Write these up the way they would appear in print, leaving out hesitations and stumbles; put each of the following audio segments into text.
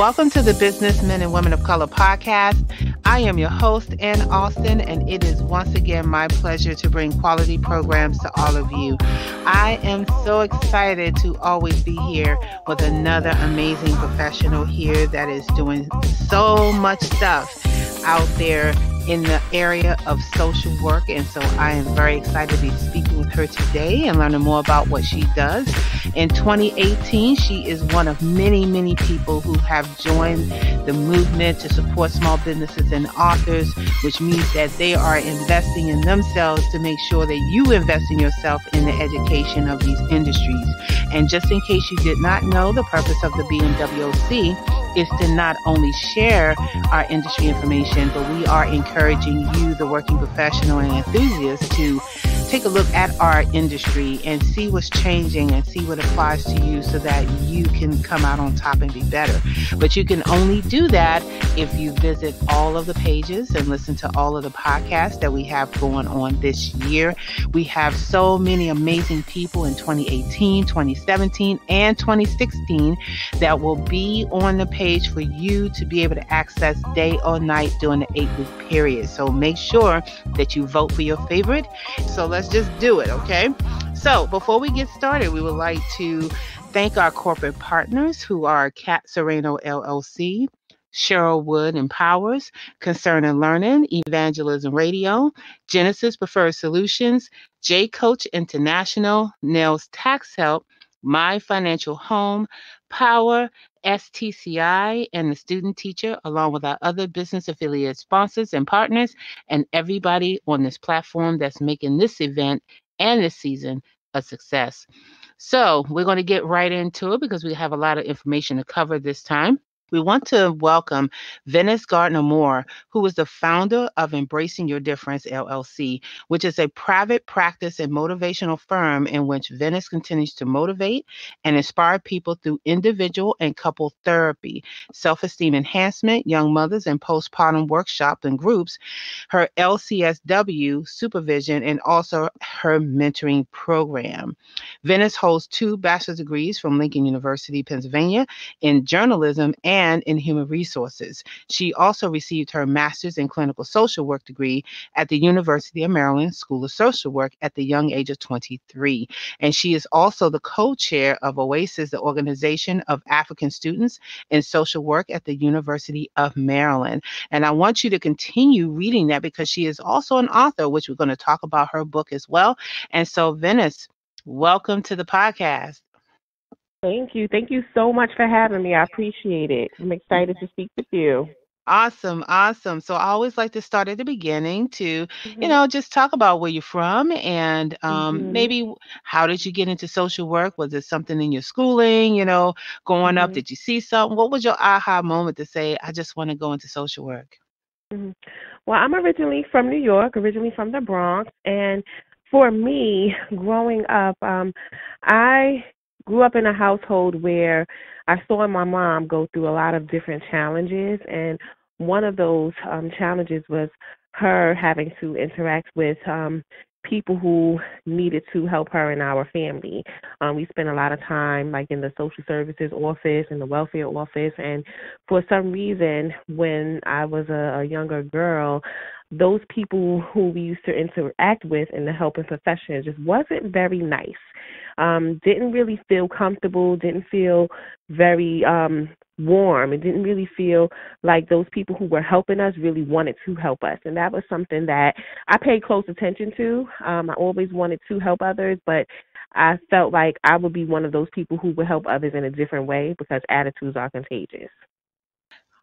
welcome to the Businessmen and Women of Color podcast. I am your host, Ann Austin, and it is once again my pleasure to bring quality programs to all of you. I am so excited to always be here with another amazing professional here that is doing so much stuff out there in the area of social work. And so I am very excited to be speaking with her today and learning more about what she does. In 2018, she is one of many, many people who have joined the movement to support small businesses and authors, which means that they are investing in themselves to make sure that you invest in yourself in the education of these industries. And just in case you did not know, the purpose of the BNWOC is to not only share our industry information, but we are encouraging you, the working professional and enthusiast, to take a look at our industry and see what's changing and see what applies to you so that you can come out on top and be better. But you can only do that if you visit all of the pages and listen to all of the podcasts that we have going on this year. We have so many amazing people in 2018, 2017, and 2016 that will be on the page for you to be able to access day or night during the 8-week period. So make sure that you vote for your favorite. So let's just do it, okay? So before we get started, we would like to thank our corporate partners who are Cat Sereno LLC, Cheryl Wood Empowers, Concern and Learning, Evangelism Radio, Genesis Preferred Solutions, J Coach International, Nels Tax Help, My Financial Home, Power, STCI, and the Student Teacher, along with our other business affiliate sponsors and partners, and everybody on this platform that's making this event and this season a success. So we're going to get right into it because we have a lot of information to cover this time. We want to welcome Venice Gardner Moore, who is the founder of Embracing Your Difference, LLC, which is a private practice and motivational firm in which Venice continues to motivate and inspire people through individual and couple therapy, self-esteem enhancement, young mothers and postpartum workshops and groups, her LCSW supervision, and also her mentoring program. Venice holds 2 bachelor's degrees from Lincoln University, Pennsylvania, in journalism and in human resources. She also received her master's in clinical social work degree at the University of Maryland School of Social Work at the young age of 23. And she is also the co-chair of OASIS, the Organization of African Students in Social Work at the University of Maryland. And I want you to continue reading that because she is also an author, which we're going to talk about her book as well. And so, Venice, welcome to the podcast. Thank you. Thank you so much for having me. I appreciate it. I'm excited to speak with you. Awesome, awesome. So I always like to start at the beginning to, Mm-hmm. just talk about where you're from and Mm-hmm. maybe how did you get into social work? Was it something in your schooling, growing up? Mm-hmm. Did you see something? What was your aha moment to say, I just want to go into social work? Mm-hmm. Well, I'm originally from New York, originally from the Bronx, and for me, growing up, I grew up in a household where I saw my mom go through a lot of different challenges, and one of those challenges was her having to interact with people who needed to help her in our family. We spent a lot of time like in the social services office and the welfare office, and for some reason, when I was a younger girl, those people who we used to interact with in the helping profession just wasn't very nice. Didn't really feel comfortable, didn't feel very warm. It didn't really feel like those people who were helping us really wanted to help us. And that was something that I paid close attention to. I always wanted to help others, but I felt like I would be one of those people who would help others in a different way because attitudes are contagious.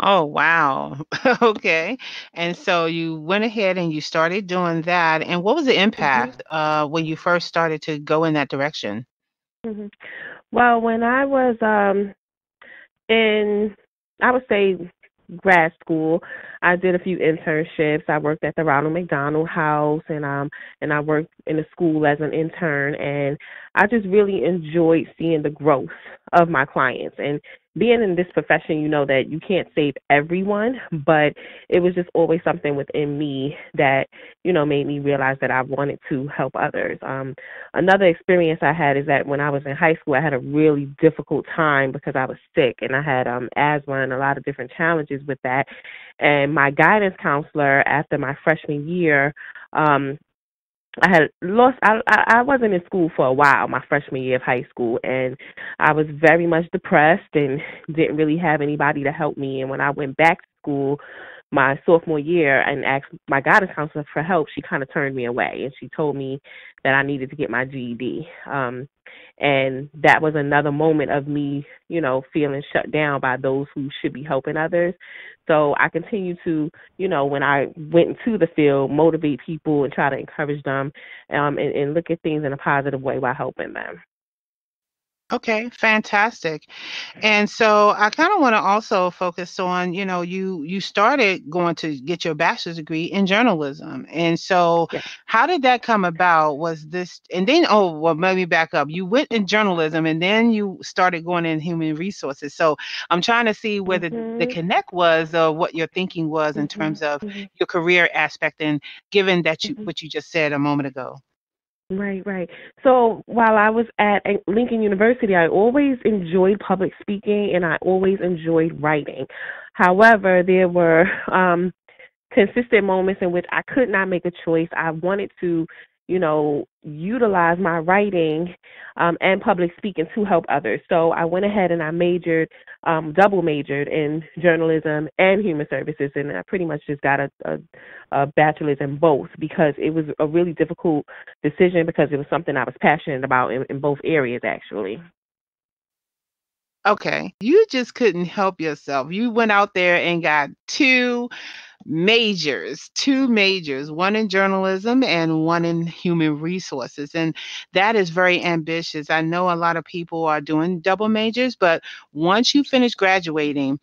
Oh, wow. Okay. And so you went ahead and you started doing that. And what was the hmm impact when you first started to go in that direction? hmm Well, when I was in, I would say, grad school, I did a few internships. I worked at the Ronald McDonald House, and I worked in the school as an intern, and I just really enjoyed seeing the growth of my clients and being in this profession, you know that you can't save everyone, but it was just always something within me that, made me realize that I wanted to help others. Another experience I had is that when I was in high school, I had a really difficult time because I was sick and I had asthma and a lot of different challenges with that. And my guidance counselor, after my freshman year, I had lost. I wasn't in school for a while, my freshman year of high school, and I was very much depressed and didn't really have anybody to help me. And when I went back to school my sophomore year and asked my guidance counselor for help, she kind of turned me away, and she told me that I needed to get my GED. And that was another moment of me, feeling shut down by those who should be helping others. So I continue to, when I went into the field, motivate people and try to encourage them, and look at things in a positive way while helping them. Okay, fantastic. And so I kind of want to also focus on, you started going to get your bachelor's degree in journalism. And so Yeah. how did that come about? Was this, and then, oh, well, let me back up. You went in journalism and then you started going in human resources. So I'm trying to see whether the Mhm. connect was, what your thinking was in Mhm. terms of Mhm. your career aspect, and given that Mhm. what you just said a moment ago. Right, right. So while I was at Lincoln University, I always enjoyed public speaking and I always enjoyed writing. However, there were consistent moments in which I could not make a choice. I wanted to, utilize my writing and public speaking to help others. So I went ahead and I majored, double majored in journalism and human services, and I pretty much just got a bachelor's in both because it was a really difficult decision because it was something I was passionate about in both areas, actually. Okay. You just couldn't help yourself. You went out there and got two majors, one in journalism and one in human resources. And that is very ambitious. I know a lot of people are doing double majors, but once you finish graduating,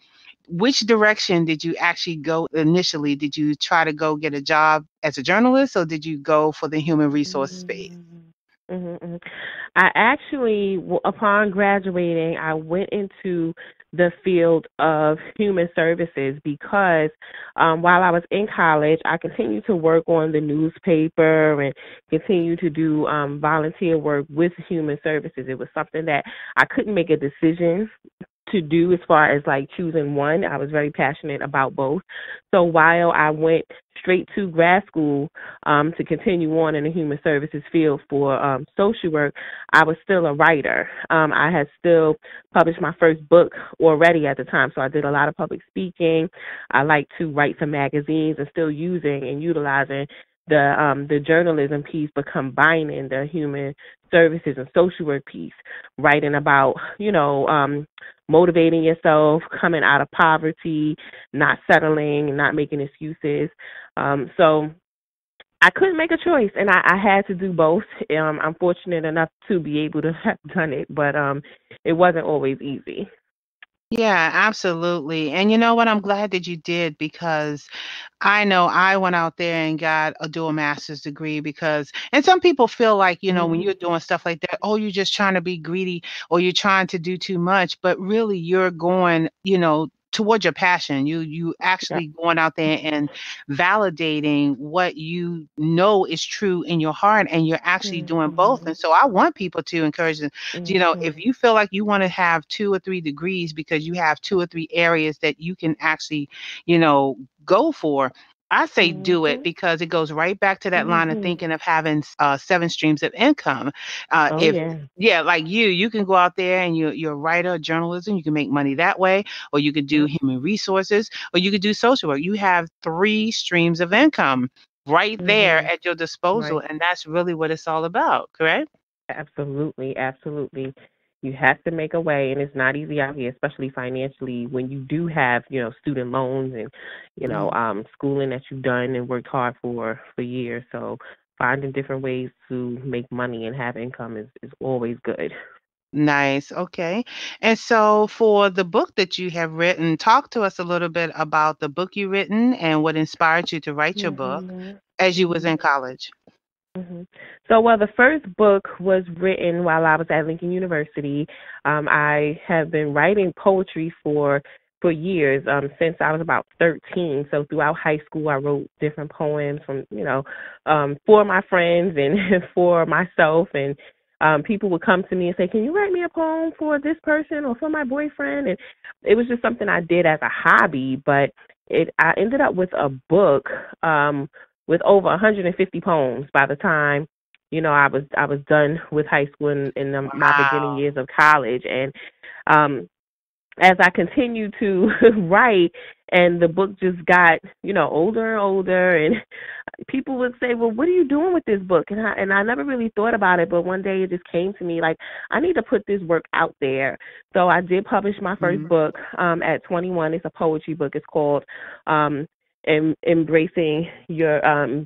which direction did you actually go initially? Did you try to go get a job as a journalist, or did you go for the human resources space? Mm-hmm. Mm-hmm. I actually, upon graduating, I went into the field of human services because while I was in college, I continued to work on the newspaper and continue to do volunteer work with human services. It was something that I couldn't make a decision to do as far as like choosing one. I was very passionate about both. So while I went straight to grad school to continue on in the human services field for social work, I was still a writer. I had still published my first book already at the time, so I did a lot of public speaking. I like to write for magazines and still using and utilizing the journalism piece, but combining the human services and social work piece, writing about motivating yourself, coming out of poverty, not settling, not making excuses. So I couldn't make a choice, and I had to do both. I'm fortunate enough to be able to have done it, but it wasn't always easy. Yeah, absolutely. And you know what? I'm glad that you did, because I know I went out there and got a dual master's degree because, and some people feel like, when Mhm. you're doing stuff like that, oh, you're just trying to be greedy or you're trying to do too much, but really you're going, towards your passion. You Yeah. actually going out there and validating what you know is true in your heart, and you're actually doing both. Mhm. And so I want people to encourage them, if Mhm. you feel like you want to have 2 or 3 degrees because you have 2 or 3 areas that you can actually, go for, I say do it, Mhm. because it goes right back to that line of Mhm. thinking of having 7 streams of income. Oh If yeah. Yeah, like you can go out there and you're a writer of journalism, you can make money that way, or you could do Yep. human resources, or you could do social work. You have 3 streams of income right there Mhm. at your disposal, Right. and that's really what it's all about, correct? Absolutely, absolutely. You have to make a way, and it's not easy out here, especially financially, when you do have, student loans and, schooling that you've done and worked hard for years. So finding different ways to make money and have income is always good. Nice. Okay. And so for the book that you have written, talk to us a little bit about the book you written and what inspired you to write your book Mhm. as you was Mhm. in college. hmm So, well, the first book was written while I was at Lincoln University. I have been writing poetry for years, since I was about 13. So throughout high school, I wrote different poems from, for my friends and for myself. And people would come to me and say, "Can you write me a poem for this person or for my boyfriend?" And it was just something I did as a hobby, but I ended up with a book. With over 150 poems by the time I was done with high school and my beginning Wow. years of college. And um as I continued to write, and the book just got older and older, and people would say, "Well, what are you doing with this book?" And I never really thought about it, but one day it just came to me like I need to put this work out there. So I did publish my first Mhm. book at 21. It's a poetry book. It's called um Embracing Your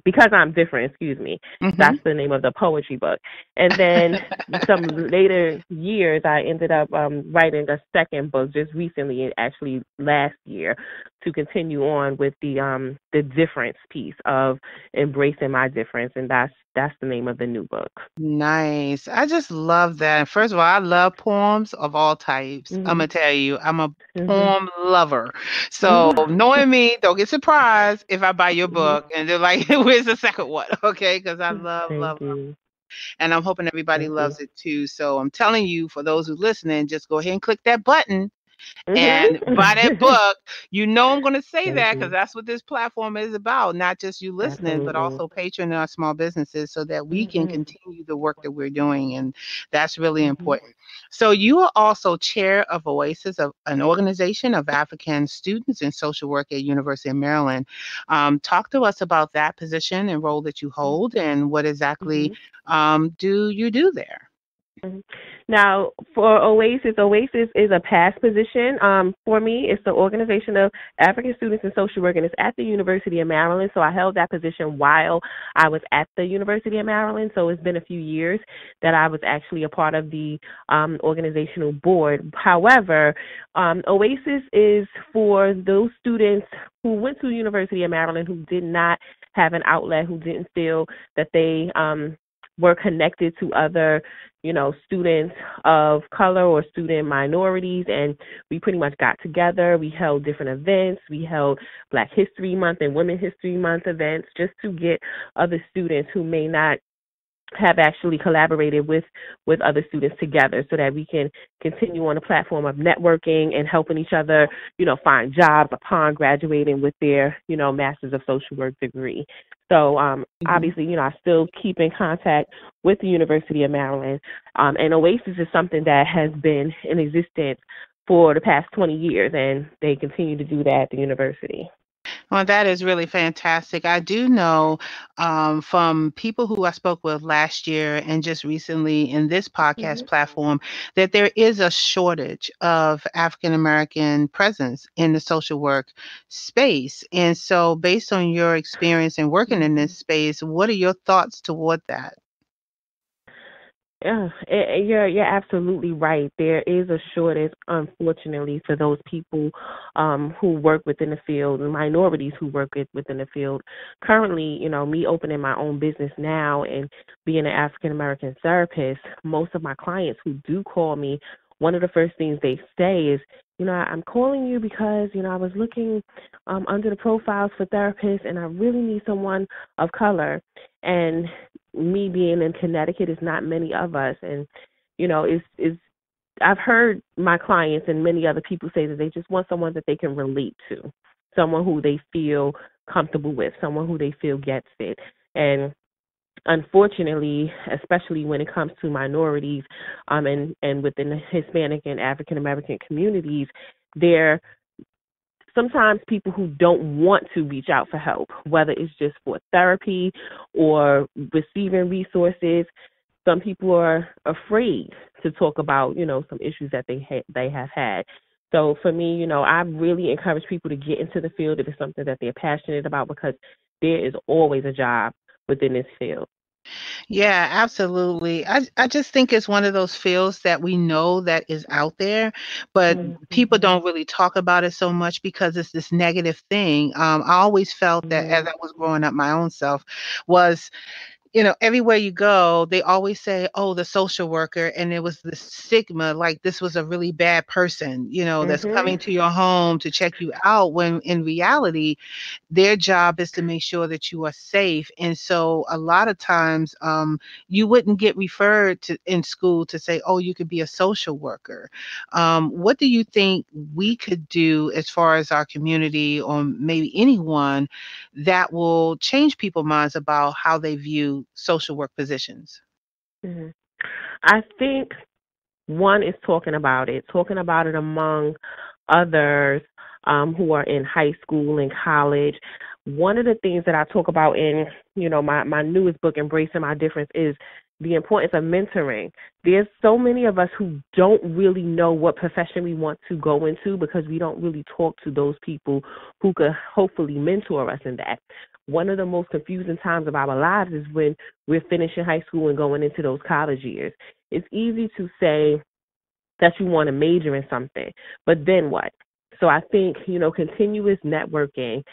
Because I'm Different, excuse me. That's Mhm. the name of the poetry book. And then some later years I ended up writing a second book just recently, actually last year, to continue on with the difference piece of embracing my difference, and that's the name of the new book. Nice. I just love that. First of all, I love poems of all types. I'm Mhm. gonna tell you, I'm a Mhm. poem lover. So Mhm. knowing me, don't get surprised if I buy your book and they're like, "Where's the second one?" Okay, because I love, Thank love, love, you. and I'm hoping everybody Thank you. loves it too. So I'm telling you, for those who listening, just go ahead and click that button and buy that Mhm. book. You know I'm going to say Thank that because you. that's what this platform is about, not just you listening, but Absolutely. also patroning our small businesses so that we can Mhm. continue the work that we're doing. And that's really Mhm. important. So you are also chair of Oasis, of an organization of African students in social work at University of Maryland. Talk to us about that position and role that you hold and what exactly Mhm. do you do there? Mhm. Now, for Oasis, Oasis is a past position. For me, it's the Organization of African Students in Social Work, and it's at the University of Maryland. So I held that position while I was at the University of Maryland. So it's been a few years that I was actually a part of the organizational board. However, Oasis is for those students who went to the University of Maryland who did not have an outlet, who didn't feel that they were connected to other students of color or student minorities, and we pretty much got together. We held different events. We held Black History Month and Women History Month events just to get other students who may not have actually collaborated with other students together so that we can continue on a platform of networking and helping each other, find jobs upon graduating with their, Masters of Social Work degree. So Mhm. obviously, I still keep in contact with the University of Maryland. And Oasis is something that has been in existence for the past 20 years, and they continue to do that at the university. Well, that is really fantastic. I do know from people who I spoke with last year and just recently in this podcast Mhm. platform that there is a shortage of African American presence in the social work space. And so, based on your experience in working in this Mhm. space, what are your thoughts toward that? Yeah, you're absolutely right. There is a shortage, unfortunately, for those people who work within the field, and minorities who work within the field. Currently, me opening my own business now and being an African American therapist, most of my clients who do call me, one of the first things they say is, I'm calling you because I was looking under the profiles for therapists, and I really need someone of color. And me being in Connecticut is not many of us, and is I've heard my clients and many other people say that they just want someone that they can relate to, someone who they feel comfortable with, someone who they feel gets it. And unfortunately, especially when it comes to minorities, and within the Hispanic and African American communities, there sometimes people who don't want to reach out for help, whether it's just for therapy or receiving resources. Some people are afraid to talk about, some issues that they have had. So for me, I really encourage people to get into the field if it's something that they're passionate about, because there is always a job within this field. Yeah, absolutely. I just think it's one of those fields that we know that is out there, but people Mm-hmm. don't really talk about it so much because it's this negative thing. I always felt that as Mm-hmm. I was growing up, my own self was everywhere you go, they always say, "Oh, the social worker," and there was the stigma, like this was a really bad person, that's Mhm. coming to your home to check you out. When in reality, their job is to make sure that you are safe. And so, a lot of times, you wouldn't get referred to in school to say, "Oh, you could be a social worker." What do you think we could do as far as our community, or maybe anyone, that will change people's minds about how they view social work positions? Mhm. I think one is talking about it among others who are in high school and college. One of the things that I talk about in, my newest book, Embracing My Difference, is the importance of mentoring. There's so many of us who don't really know what profession we want to go into because we don't really talk to those people who could hopefully mentor us in that. One of the most confusing times of our lives is when we're finishing high school and going into those college years. It's easy to say that you want to major in something, but then what? So I think, continuous networking,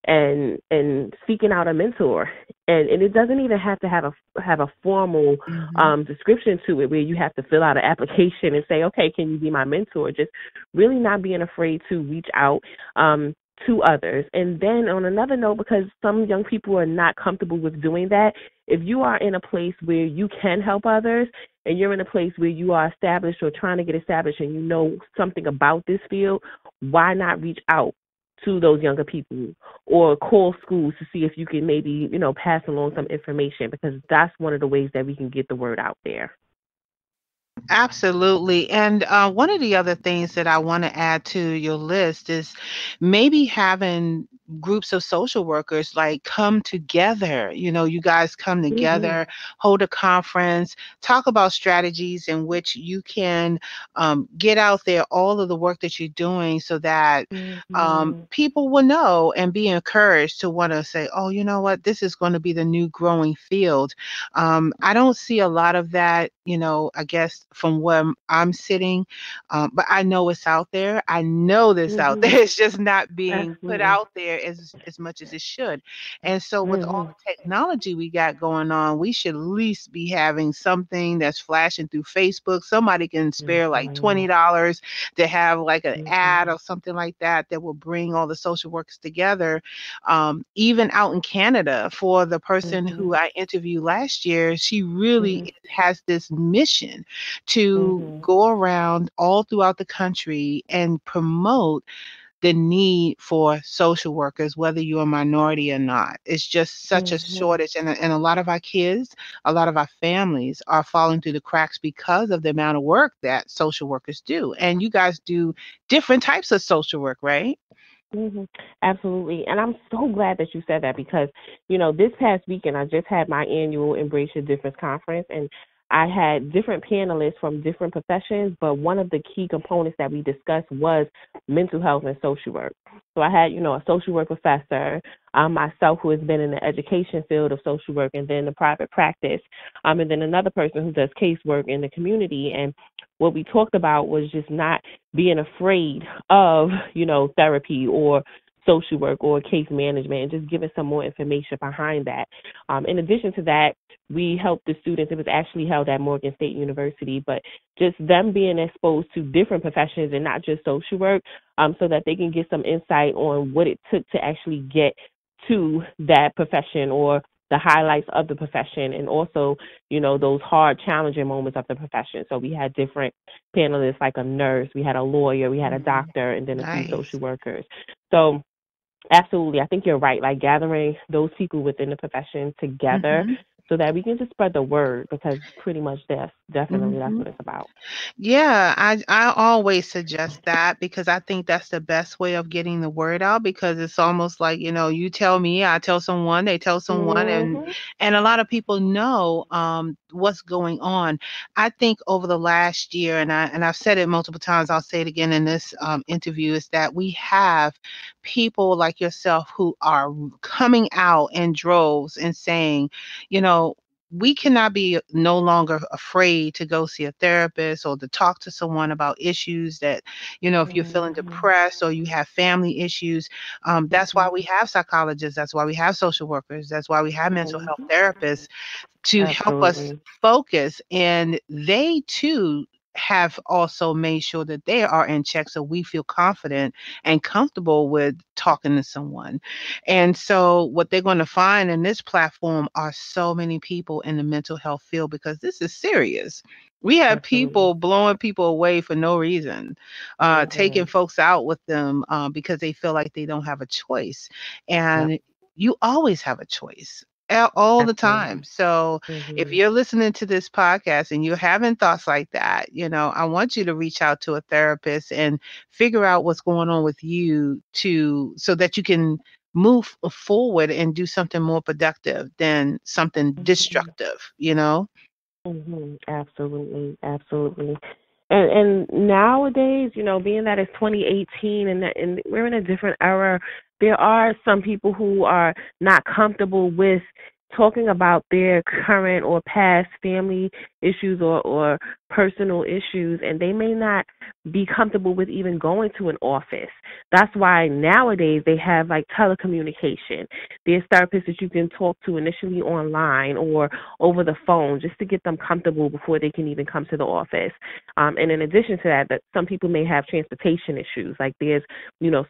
and seeking out a mentor, and it doesn't even have to have a formal Mhm. description to it where you have to fill out an application and say, okay, can you be my mentor? Just really not being afraid to reach out to others. And then on another note, because some young people are not comfortable with doing that, if you are in a place where you can help others and you're in a place where you are established or trying to get established and you know something about this field, why not reach out to those younger people or call schools to see if you can maybe, pass along some information, because that's one of the ways that we can get the word out there. Absolutely. And one of the other things that I want to add to your list is maybe having groups of social workers like come together. You guys come Mhm. together, hold a conference, talk about strategies in which you can get out there all of the work that you're doing so that Mhm. people will know and be encouraged to want to say, "Oh, you know what? This is going to be the new growing field." I don't see a lot of that, I guess from where I'm sitting, but I know it's out there. I know this out there. Mhm. It's just not being put Absolutely. out there as much as it should. And so, with all Mhm. the technology we got going on, we should at least be having something that's flashing through Facebook. Somebody can spare like Mhm. $20 to have like an ad Mhm. or something like that that will bring all the social workers together. Even out in Canada, for the person who Mhm. I interviewed last year, she really Mhm. has this mission to Mhm. go around all throughout the country and promote the need for social workers, whether you're a minority or not. It's just such a Mhm. shortage, and a lot of our kids, a lot of our families are falling through the cracks because of the amount of work that social workers do. And you guys do different types of social work, right? Absolutely. And I'm so glad that you said that because, this past weekend I just had my annual Embrace Your Difference conference, and I had different panelists from different professions, but one of the key components that we discussed was mental health and social work. So I had, a social work professor, myself who has been in the education field of social work and then the private practice, and then another person who does casework in the community. And what we talked about was just not being afraid of, therapy or social work or case management, and just giving some more information behind that. In addition to that, we helped the students. It was actually held at Morgan State University, but just them being exposed to different professions and not just social work, so that they can get some insight on what it took to actually get to that profession or the highlights of the profession, and also, those hard, challenging moments of the profession. So we had different panelists like a nurse, we had a lawyer, we had a Mhm. doctor, and then a few Nice. social workers. So absolutely, I think you're right. Like gathering those people within the profession together Mhm. so that we can just spread the word, because pretty much that's Mhm. what it's about. Yeah, I always suggest that because I think that's the best way of getting the word out, because it's almost like, you tell me, I tell someone, they tell someone, and Mhm. a lot of people know what's going on. I think over the last year, and I've said it multiple times, I'll say it again in this interview, is that we have people like yourself who are coming out in droves and saying, you know, we cannot be no longer afraid to go see a therapist or to talk to someone about issues that, if you're feeling Mhm. depressed or you have family issues, that's why Mhm. we have psychologists, that's why we have social workers, that's why we have mental health Mhm. therapists to help us Absolutely. focus. And they too have also made sure that they are in check so we feel confident and comfortable with talking to someone. And so what they're going to find in this platform are so many people in the mental health field because this is serious. We have Absolutely. people blowing people away for no reason, taking Mhm. folks out with them because they feel like they don't have a choice. Yep. And you always have a choice all the time. Absolutely. So if Mhm. you're listening to this podcast and you're having thoughts like that, I want you to reach out to a therapist and figure out what's going on with you so that you can move forward and do something more productive than something Mhm. destructive. Absolutely. Absolutely. And nowadays, being that it's 2018 and we're in a different era, there are some people who are not comfortable with talking about their current or past family issues or personal issues, and they may not be comfortable with even going to an office. That's why nowadays they have like telecommunication. There's therapists that you can talk to initially online or over the phone just to get them comfortable before they can even come to the office. And in addition to that, that some people may have transportation issues. Like there's,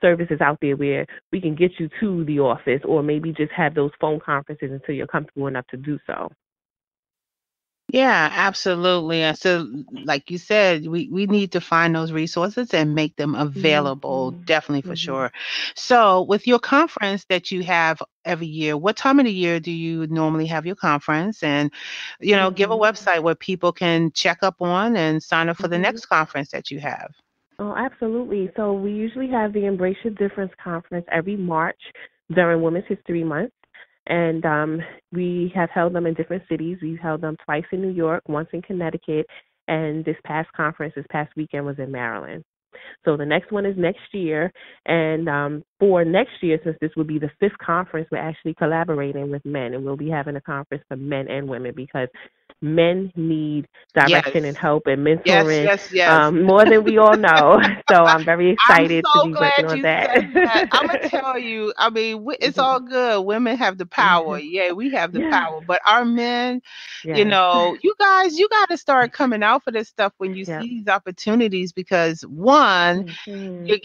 services out there where we can get you to the office, or maybe just have those phone conferences until you're comfortable enough to do so. Yeah, absolutely. And so, like you said, we need to find those resources and make them Mhm. available, definitely for Mhm. sure. So, with your conference that you have every year, what time of the year do you normally have your conference? And, give a Mhm. website where people can check up on and sign up for the Mhm. next conference that you have. Oh, absolutely. So we usually have the Embrace Your Difference conference every March during Women's History Month. And we have held them in different cities. We've held them twice in New York, once in Connecticut, and this past weekend was in Maryland. So the next one is next year. And for next year, since this will be the fifth conference, we're actually collaborating with men, and we'll be having a conference for men and women because men need direction and Yes. help and Yes, mentoring yes, yes. more than we all know. So I'm very I'm excited to so be working glad on you that. said that. I'm gonna tell you. I mean, it's all good. Women have the power. Yeah, we have the Yeah. power. But our men, Yes. you guys, you got to start coming out for this stuff when you Yep. see these opportunities because one, Mhm. you're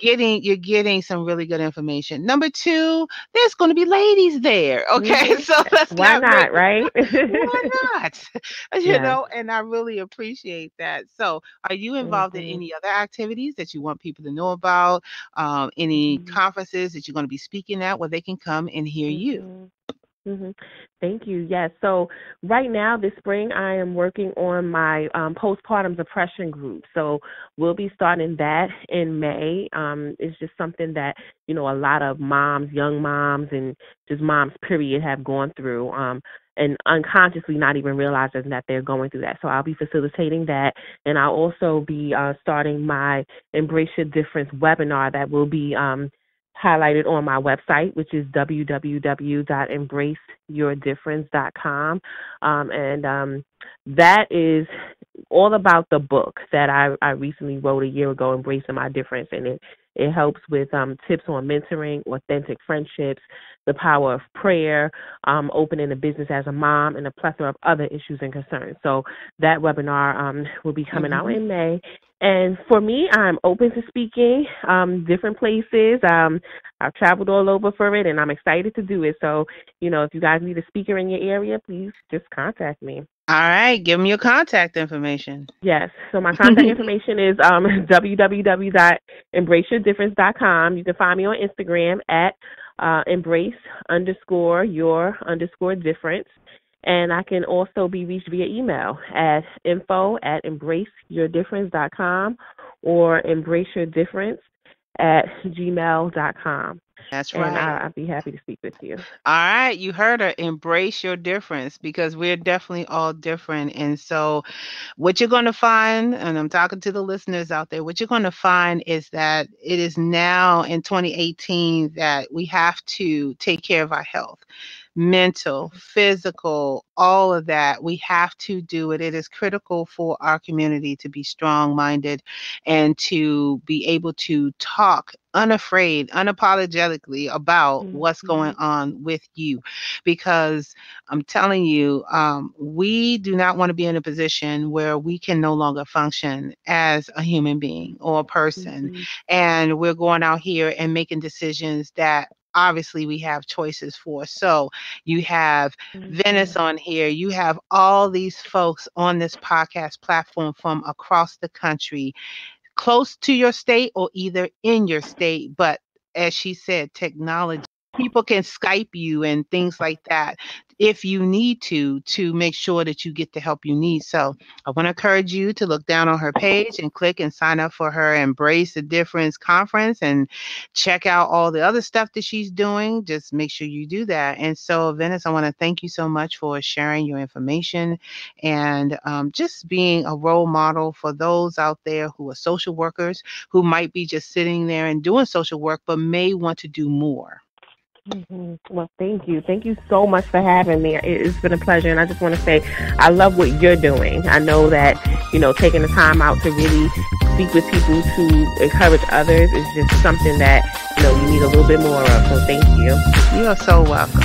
getting some really good information. Number two, there's going to be ladies there. Okay, Mhm. so let's Why not make not, right? why not? Yes. And I really appreciate that. So, are you involved in Mhm. any other activities that you want people to know about? Any Mhm. conferences that you're going to be speaking at where they can come and hear you? Mhm. Mhm. Thank you. Yes. So right now, this spring, I am working on my postpartum depression group. So we'll be starting that in May. It's just something that a lot of moms, young moms, and just moms, period, have gone through. And unconsciously not even realizing that they're going through that. So I'll be facilitating that, and I'll also be starting my Embrace Your Difference webinar that will be highlighted on my website, which is www.embraceyourdifference.com. And that is all about the book that I recently wrote a year ago, Embracing My Difference. And it helps with tips on mentoring, authentic friendships, the power of prayer, opening a business as a mom, and a plethora of other issues and concerns. So that webinar will be coming out Hmm. in May. And for me, I'm open to speaking different places. I've traveled all over for it, and I'm excited to do it. So, if you guys need a speaker in your area, please just contact me. All right, give them your contact information. Yes. So my contact information is www.embraceyourdifference.com. You can find me on Instagram at embrace_your_difference. And I can also be reached via email at info@embraceyourdifference.com or embraceyourdifference@gmail.com. That's and right. I'd be happy to speak with you. All right, you heard her. Embrace your difference because we're definitely all different. And so, what you're going to find, and I'm talking to the listeners out there, what you're going to find is that it is now in 2018 that we have to take care of our health. Mental, physical, all of that. We have to do it. It is critical for our community to be strong minded and to be able to talk unafraid, unapologetically about what's going on with you. Because I'm telling you, we do not want to be in a position where we can no longer function as a human being or a person. And we're going out here and making decisions that obviously we have choices for. So you have Venice on here. You have all these folks on this podcast platform from across the country, close to your state or either in your state. But as she said, technology, people can Skype you and things like that if you need to make sure that you get the help you need. So I want to encourage you to look down on her page and click and sign up for her Embrace the Difference conference and check out all the other stuff that she's doing. Just make sure you do that. And so, Venice, I want to thank you so much for sharing your information and just being a role model for those out there who are social workers who might be just sitting there and doing social work but may want to do more. Well, thank you. Thank you so much for having me. It's been a pleasure. And I just want to say, I love what you're doing. I know that, taking the time out to really speak with people to encourage others is just something that, you need a little bit more of. So thank you. You are so welcome.